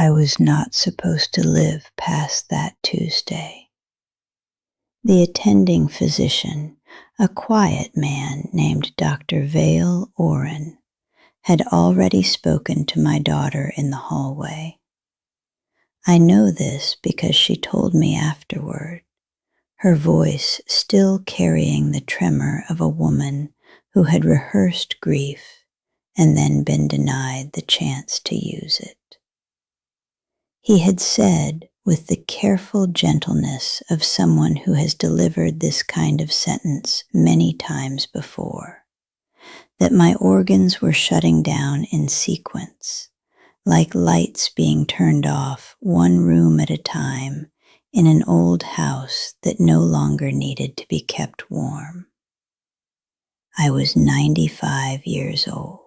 I was not supposed to live past that Tuesday. The attending physician, a quiet man named Dr. Vale Oren, had already spoken to my daughter in the hallway. I know this because she told me afterward, her voice still carrying the tremor of a woman who had rehearsed grief and then been denied the chance to use it. He had said, with the careful gentleness of someone who has delivered this kind of sentence many times before, that my organs were shutting down in sequence, like lights being turned off one room at a time in an old house that no longer needed to be kept warm. I was 95 years old.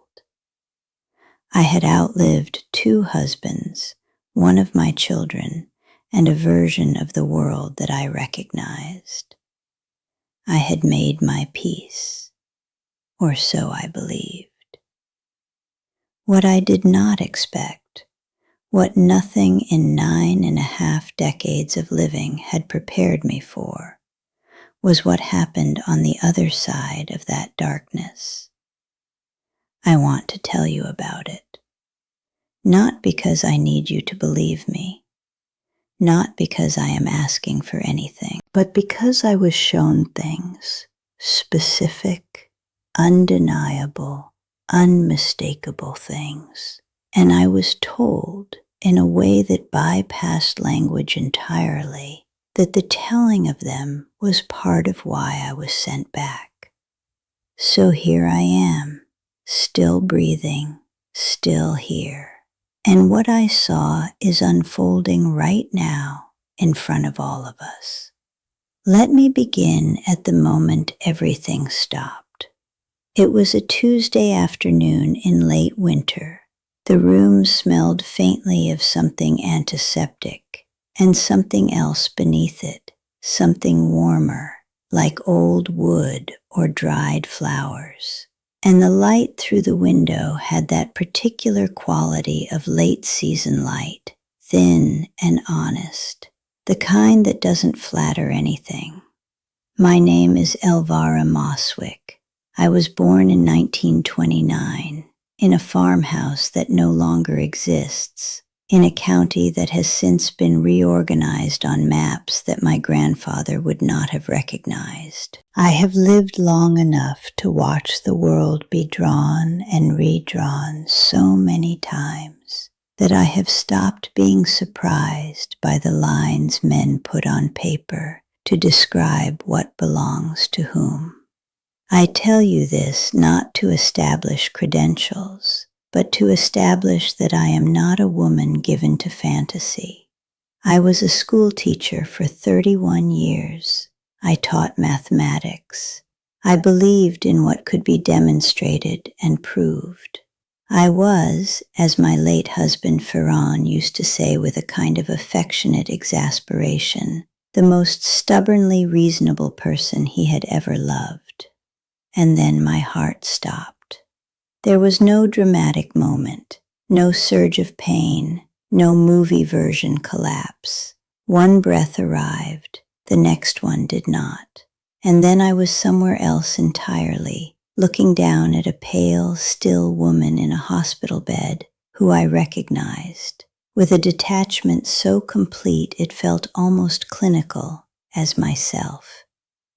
I had outlived 2 husbands, one of my children, and a version of the world that I recognized. I had made my peace, or so I believed. What I did not expect, what nothing in 9.5 decades of living had prepared me for, was what happened on the other side of that darkness. I want to tell you about it. Not because I need you to believe me, not because I am asking for anything, but because I was shown things, specific, undeniable, unmistakable things, and I was told, in a way that bypassed language entirely, that the telling of them was part of why I was sent back. So here I am, still breathing, still here. And what I saw is unfolding right now in front of all of us. Let me begin at the moment everything stopped. It was a Tuesday afternoon in late winter. The room smelled faintly of something antiseptic and something else beneath it, something warmer, like old wood or dried flowers. And the light through the window had that particular quality of late season light, thin and honest, the kind that doesn't flatter anything. My name is Elvira Moswick. I was born in 1929 in a farmhouse that no longer exists, in a county that has since been reorganized on maps that my grandfather would not have recognized. I have lived long enough to watch the world be drawn and redrawn so many times that I have stopped being surprised by the lines men put on paper to describe what belongs to whom. I tell you this not to establish credentials, but to establish that I am not a woman given to fantasy. I was a school teacher for 31 years. I taught mathematics. I believed in what could be demonstrated and proved. I was, as my late husband Ferran used to say with a kind of affectionate exasperation, the most stubbornly reasonable person he had ever loved. And then my heart stopped. There was no dramatic moment, no surge of pain, no movie version collapse. One breath arrived, the next one did not. And then I was somewhere else entirely, looking down at a pale, still woman in a hospital bed who I recognized, with a detachment so complete it felt almost clinical, as myself.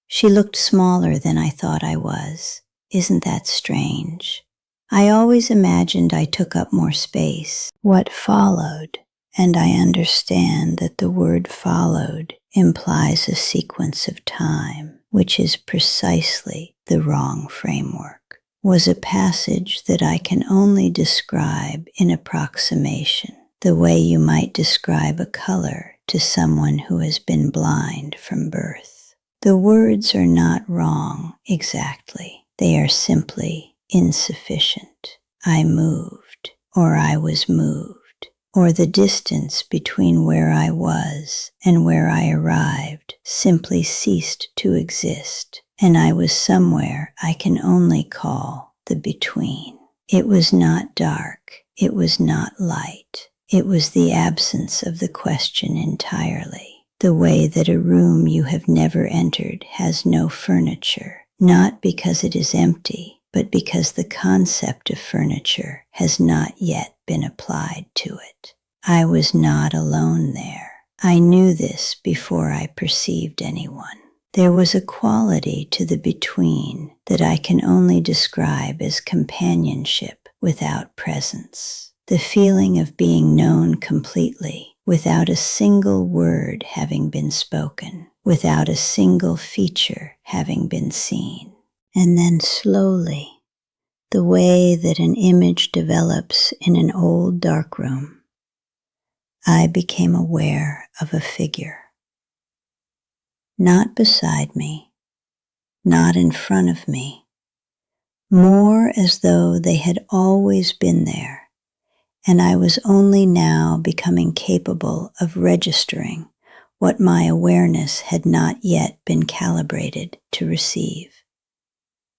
She looked smaller than I thought I was. Isn't that strange? I always imagined I took up more space. What followed, and I understand that the word followed implies a sequence of time, which is precisely the wrong framework, was a passage that I can only describe in approximation, the way you might describe a color to someone who has been blind from birth. The words are not wrong exactly. They are simply insufficient. I moved, or I was moved, or the distance between where I was and where I arrived simply ceased to exist, and I was somewhere I can only call the between. It was not dark. It was not light. It was the absence of the question entirely, the way that a room you have never entered has no furniture, not because it is empty, but because the concept of furniture has not yet been applied to it. I was not alone there. I knew this before I perceived anyone. There was a quality to the between that I can only describe as companionship without presence. The feeling of being known completely, without a single word having been spoken, without a single feature having been seen. And then slowly, the way that an image develops in an old darkroom, I became aware of a figure. Not beside me, not in front of me, more as though they had always been there, and I was only now becoming capable of registering what my awareness had not yet been calibrated to receive.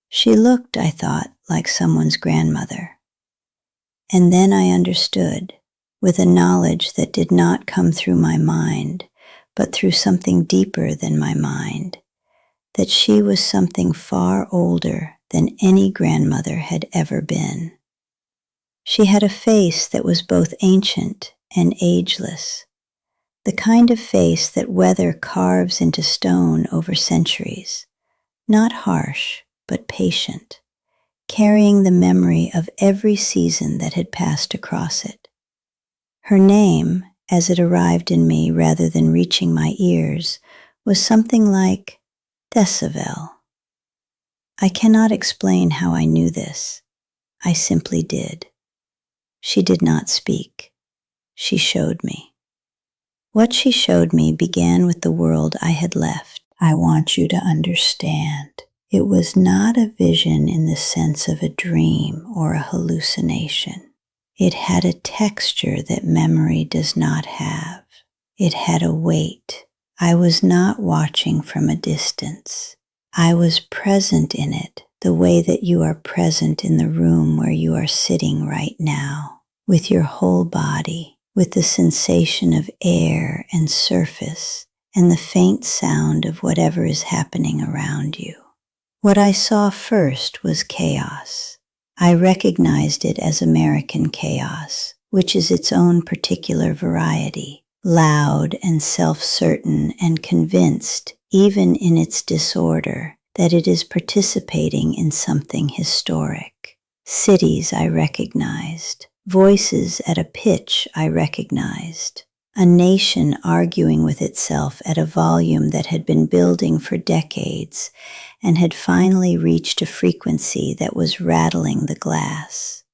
She looked, I thought, like someone's grandmother. And then I understood, with a knowledge that did not come through my mind, but through something deeper than my mind, that she was something far older than any grandmother had ever been. She had a face that was both ancient and ageless, the kind of face that weather carves into stone over centuries, not harsh, but patient, carrying the memory of every season that had passed across it. Her name, as it arrived in me rather than reaching my ears, was something like Decibel. I cannot explain how I knew this. I simply did. She did not speak. She showed me. What she showed me began with the world I had left. I want you to understand. It was not a vision in the sense of a dream or a hallucination. It had a texture that memory does not have. It had a weight. I was not watching from a distance. I was present in it, the way that you are present in the room where you are sitting right now, with your whole body, with the sensation of air and surface, and the faint sound of whatever is happening around you. What I saw first was chaos. I recognized it as American chaos, which is its own particular variety, loud and self-certain and convinced, even in its disorder, that it is participating in something historic. Cities I recognized, voices at a pitch I recognized, a nation arguing with itself at a volume that had been building for decades and had finally reached a frequency that was rattling the glass.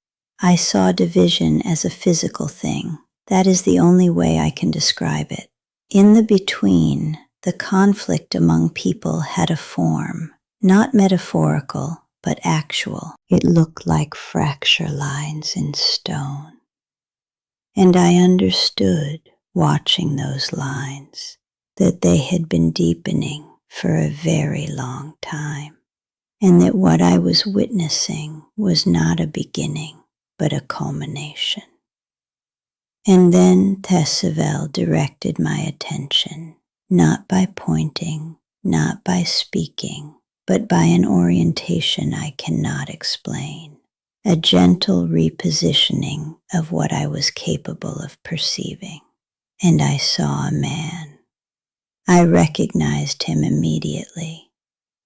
I saw division as a physical thing. That is the only way I can describe it. In the between, the conflict among people had a form, not metaphorical, but actual. It looked like fracture lines in stone. And I understood, watching those lines, that they had been deepening for a very long time, and that what I was witnessing was not a beginning, but a culmination. And then Decibel directed my attention, not by pointing, not by speaking, but by an orientation I cannot explain, a gentle repositioning of what I was capable of perceiving. And I saw a man. I recognized him immediately.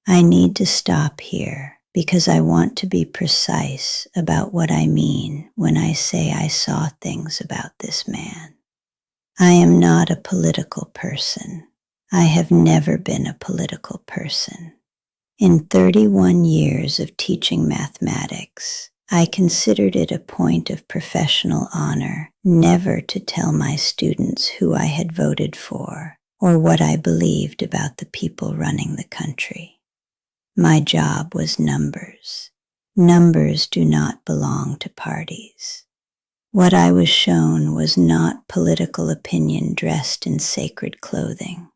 I need to stop here because I want to be precise about what I mean when I say I saw things about this man. I am not a political person. I have never been a political person. In 31 years of teaching mathematics, I considered it a point of professional honor never to tell my students who I had voted for or what I believed about the people running the country. My job was numbers. Numbers do not belong to parties. What I was shown was not political opinion dressed in sacred clothing.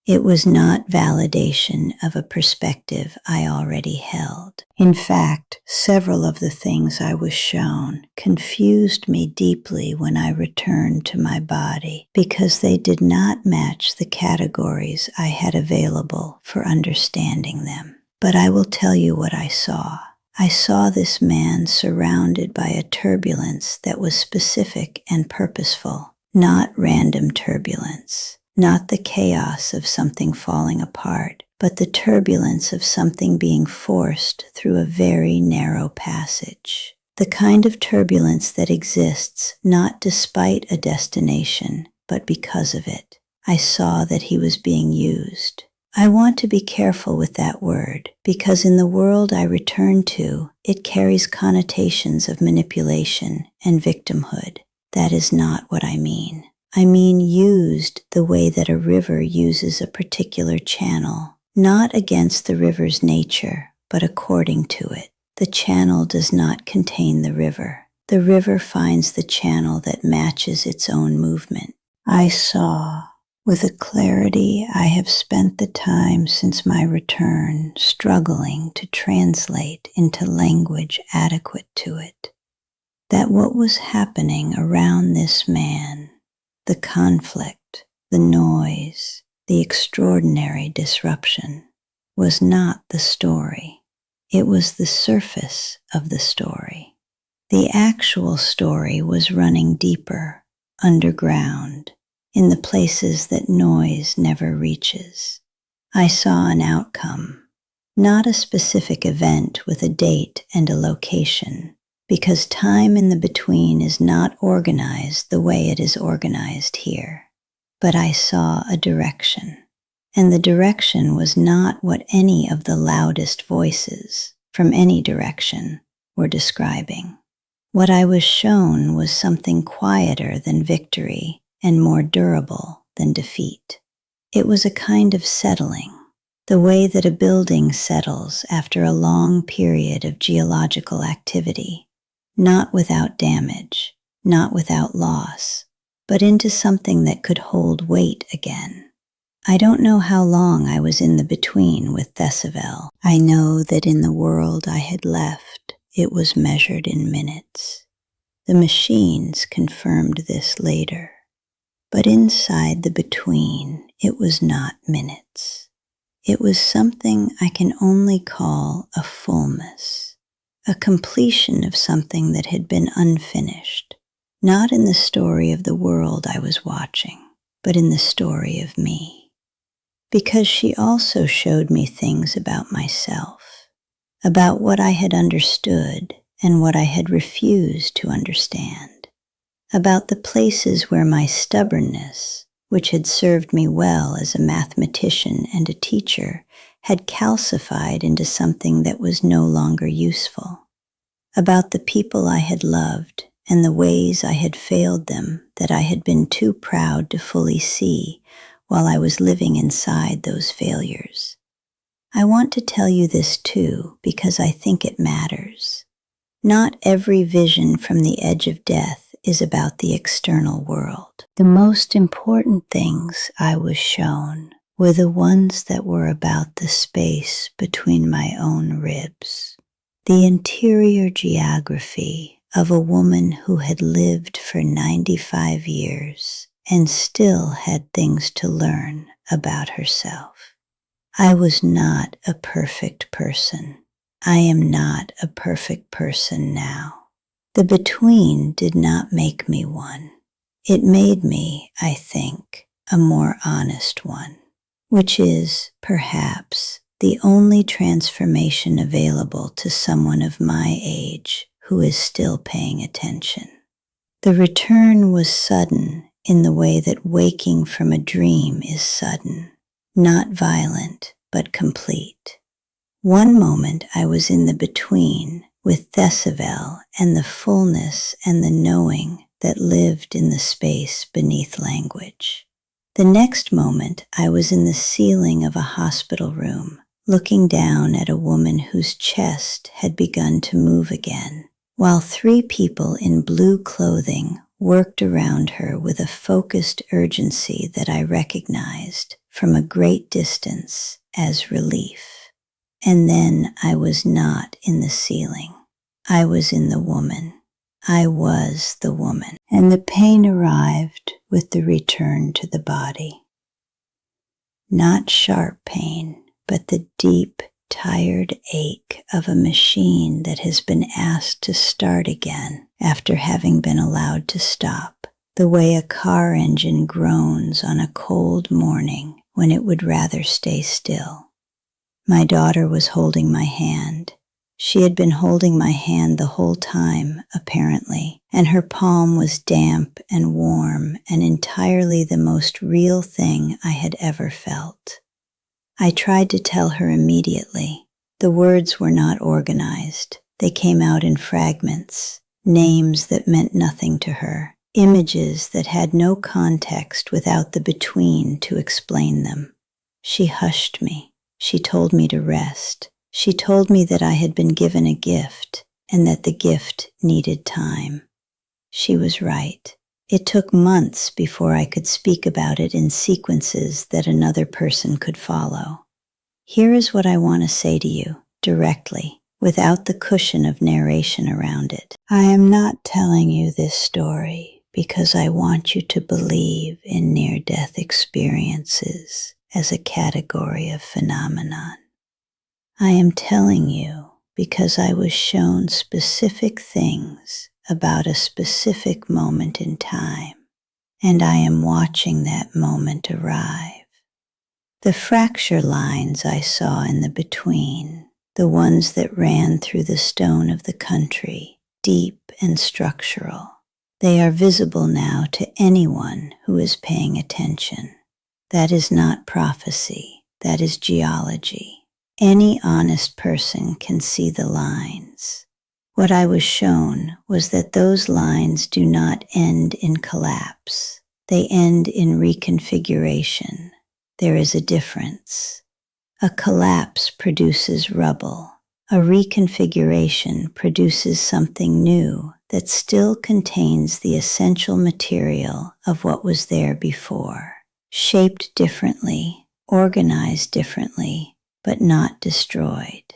It was not validation of a perspective I already held. In fact, several of the things I was shown confused me deeply when I returned to my body because they did not match the categories I had available for understanding them. But I will tell you what I saw. I saw this man surrounded by a turbulence that was specific and purposeful, not random turbulence. Not the chaos of something falling apart, but the turbulence of something being forced through a very narrow passage. The kind of turbulence that exists not despite a destination, but because of it. I saw that he was being used. I want to be careful with that word, because in the world I return to, it carries connotations of manipulation and victimhood. That is not what I mean. I mean used the way that a river uses a particular channel, not against the river's nature, but according to it. The channel does not contain the river. The river finds the channel that matches its own movement. I saw, with a clarity I have spent the time since my return struggling to translate into language adequate to it, that what was happening around this man, the conflict, the noise, the extraordinary disruption, was not the story. It was the surface of the story. The actual story was running deeper, underground, in the places that noise never reaches. I saw an outcome, not a specific event with a date and a location, because time in the between is not organized the way it is organized here. But I saw a direction, and the direction was not what any of the loudest voices from any direction were describing. What I was shown was something quieter than victory and more durable than defeat. It was a kind of settling, the way that a building settles after a long period of geological activity. Not without damage, not without loss, but into something that could hold weight again. I don't know how long I was in the between with Thesivel. I know that in the world I had left, it was measured in minutes. The machines confirmed this later. But inside the between, it was not minutes. It was something I can only call a fullness. A completion of something that had been unfinished, not in the story of the world I was watching, but in the story of me. Because she also showed me things about myself, about what I had understood and what I had refused to understand, about the places where my stubbornness, which had served me well as a mathematician and a teacher, had calcified into something that was no longer useful, about the people I had loved and the ways I had failed them that I had been too proud to fully see while I was living inside those failures. I want to tell you this too because I think it matters. Not every vision from the edge of death is about the external world. The most important things I was shown were the ones that were about the space between my own ribs, the interior geography of a woman who had lived for 95 years and still had things to learn about herself. I was not a perfect person. I am not a perfect person now. The between did not make me one. It made me, I think, a more honest one, which is, perhaps, the only transformation available to someone of my age who is still paying attention. The return was sudden in the way that waking from a dream is sudden, not violent, but complete. One moment I was in the between with Thesivel and the fullness and the knowing that lived in the space beneath language. The next moment I was in the ceiling of a hospital room, looking down at a woman whose chest had begun to move again, while 3 people in blue clothing worked around her with a focused urgency that I recognized from a great distance as relief. And then I was not in the ceiling. I was in the woman. I was the woman. And the pain arrived with the return to the body. Not sharp pain, but the deep, tired ache of a machine that has been asked to start again after having been allowed to stop, the way a car engine groans on a cold morning when it would rather stay still. My daughter was holding my hand. She had been holding my hand the whole time, apparently, and her palm was damp and warm and entirely the most real thing I had ever felt. I tried to tell her immediately. The words were not organized. They came out in fragments, names that meant nothing to her, images that had no context without the between to explain them. She hushed me. She told me to rest. She told me that I had been given a gift and that the gift needed time. She was right. It took months before I could speak about it in sequences that another person could follow. Here is what I want to say to you, directly, without the cushion of narration around it. I am not telling you this story because I want you to believe in near-death experiences as a category of phenomenon. I am telling you because I was shown specific things about a specific moment in time, and I am watching that moment arrive. The fracture lines I saw in the between, the ones that ran through the stone of the country, deep and structural, they are visible now to anyone who is paying attention. That is not prophecy, that is geology. Any honest person can see the lines. What I was shown was that those lines do not end in collapse. They end in reconfiguration. There is a difference. A collapse produces rubble. A reconfiguration produces something new that still contains the essential material of what was there before, shaped differently, organized differently, but not destroyed.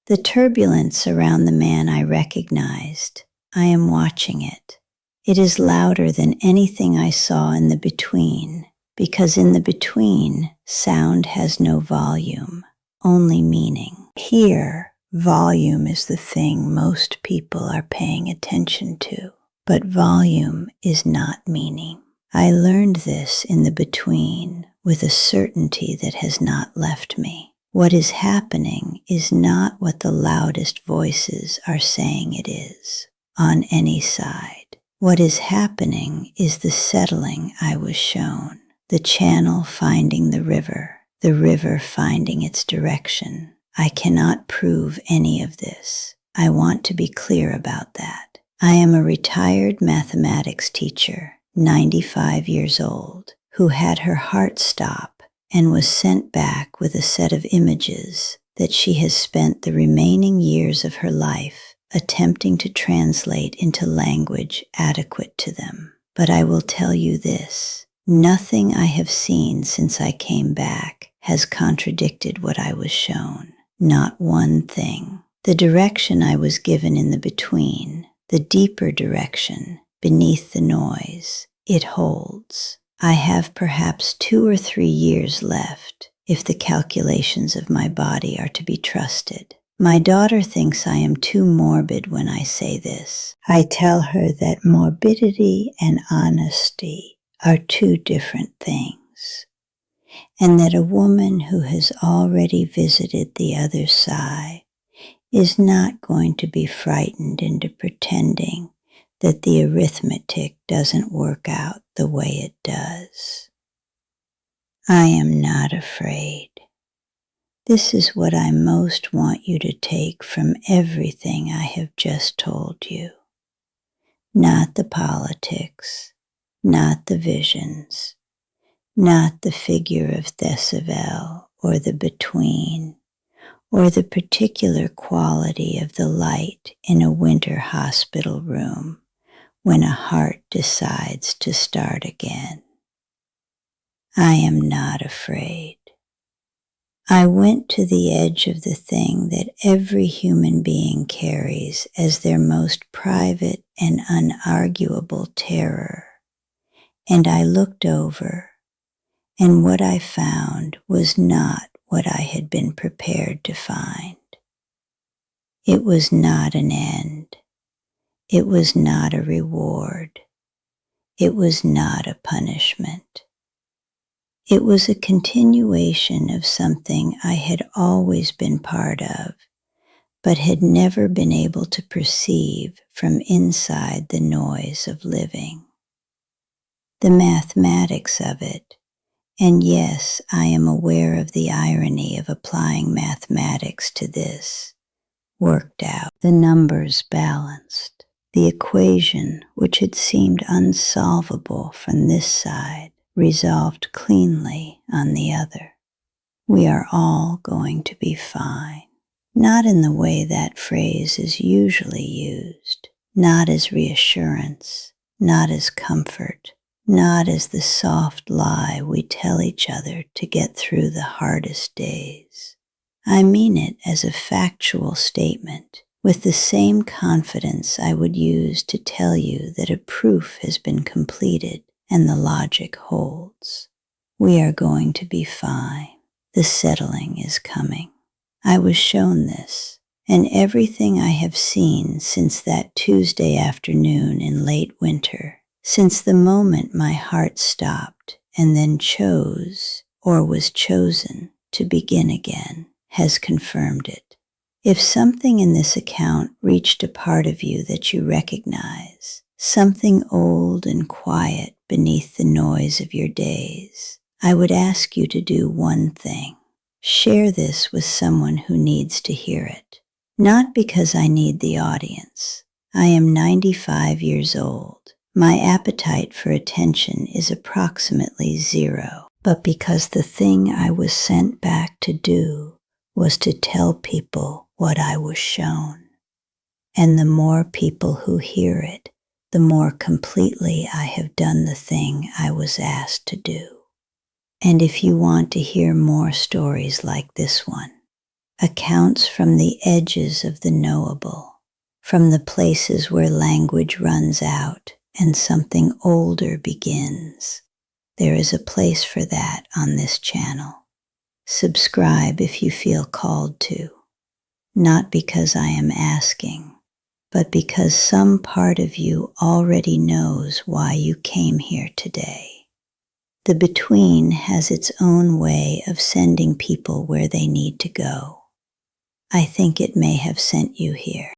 The turbulence around the man I recognized, I am watching it. It is louder than anything I saw in the between, because in the between, sound has no volume, only meaning. Here, volume is the thing most people are paying attention to, but volume is not meaning. I learned this in the between with a certainty that has not left me. What is happening is not what the loudest voices are saying it is, on any side. What is happening is the settling I was shown, the channel finding the river finding its direction. I cannot prove any of this. I want to be clear about that. I am a retired mathematics teacher, 95 years old, who had her heart stop and was sent back with a set of images that she has spent the remaining years of her life attempting to translate into language adequate to them. But I will tell you this, nothing I have seen since I came back has contradicted what I was shown. Not one thing. The direction I was given in the between, the deeper direction, beneath the noise, it holds. I have perhaps 2 or 3 years left, if the calculations of my body are to be trusted. My daughter thinks I am too morbid when I say this. I tell her that morbidity and honesty are 2 different things, and that a woman who has already visited the other side is not going to be frightened into pretending that the arithmetic doesn't work out the way it does. I am not afraid. This is what I most want you to take from everything I have just told you. Not the politics, not the visions, not the figure of Thesivel or the between, or the particular quality of the light in a winter hospital room when a heart decides to start again. I am not afraid. I went to the edge of the thing that every human being carries as their most private and unarguable terror, and I looked over, and what I found was not what I had been prepared to find. It was not an end. It was not a reward. It was not a punishment. It was a continuation of something I had always been part of, but had never been able to perceive from inside the noise of living. The mathematics of it, and yes, I am aware of the irony of applying mathematics to this, worked out. The numbers balanced. The equation, which had seemed unsolvable from this side, resolved cleanly on the other. We are all going to be fine. Not in the way that phrase is usually used, not as reassurance, not as comfort, not as the soft lie we tell each other to get through the hardest days. I mean it as a factual statement, with the same confidence I would use to tell you that a proof has been completed and the logic holds. We are going to be fine. The settling is coming. I was shown this, and everything I have seen since that Tuesday afternoon in late winter, since the moment my heart stopped and then chose, or was chosen, to begin again, has confirmed it. If something in this account reached a part of you that you recognize, something old and quiet beneath the noise of your days, I would ask you to do one thing. Share this with someone who needs to hear it. Not because I need the audience. I am 95 years old. My appetite for attention is approximately 0, but because the thing I was sent back to do was to tell people what I was shown. And the more people who hear it, the more completely I have done the thing I was asked to do. And if you want to hear more stories like this one, accounts from the edges of the knowable, from the places where language runs out and something older begins, there is a place for that on this channel. Subscribe if you feel called to, not because I am asking, but because some part of you already knows why you came here today. The between has its own way of sending people where they need to go. I think it may have sent you here.